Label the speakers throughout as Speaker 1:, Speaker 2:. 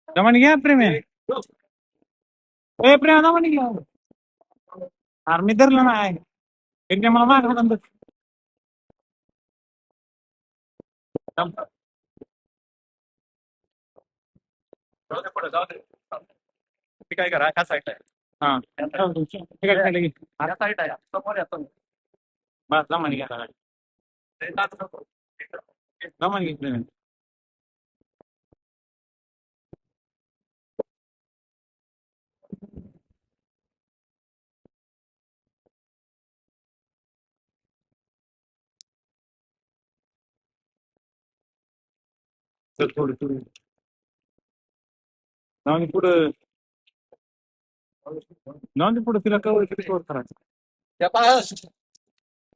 Speaker 1: दमन घ्या प्रेम ए प्रेम दमन घ्या अरे मी धरलं नाही एकदा मला माग
Speaker 2: ते काय करा ह्या साईडला
Speaker 1: हा तिकडे खाली घे.
Speaker 2: ह्या साईड आहे समोर येतो
Speaker 1: बस दमन घ्या दमन घे प्रेम चल थोडी थोडी जाऊन पुढं जाऊन पुढं तिला कवर किती कवर करायचं
Speaker 2: त्या पास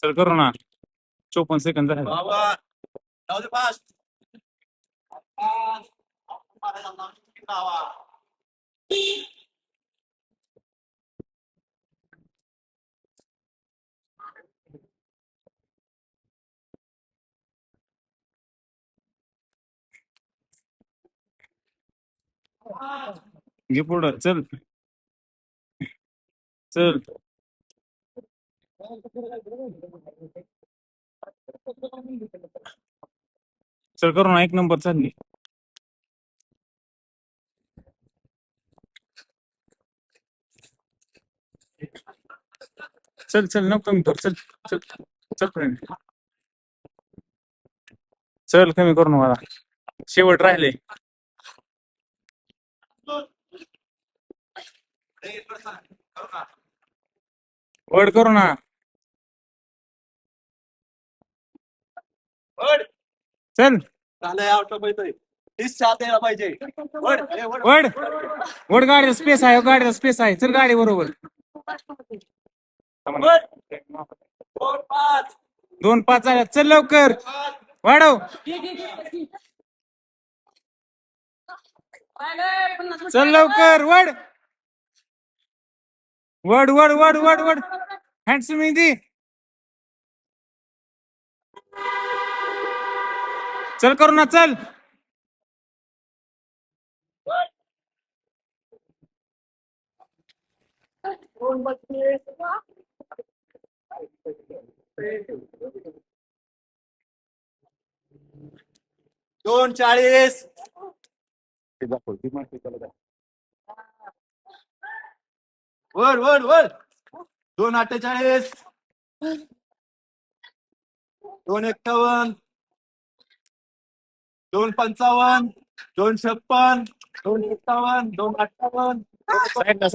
Speaker 1: चल करू ना 54 सेकंद झाले
Speaker 2: बाबा जाऊ दे पास
Speaker 1: घे पुढं चल चल चल करू ना 1 नंबर चालली चल चल नको कमी कर चल चल चल फ्रेंड चल कमी करू ना मला शेवट राहिले वड करू ना चल
Speaker 2: पाहिजे 30 द्यायला पाहिजे
Speaker 1: वड वड गाडीचा स्पेस आहे गाडीचा स्पेस आहे चल गाडी बरोबर 2-5 झाल्या चल लवकर वाढव चल लवकर वड वड वड वड वड वड हँड्स मेहंदी चल करू ना चल
Speaker 2: दोन 40 वर वर वर 2:48 2:51 2:55 2:56 2:57 2:58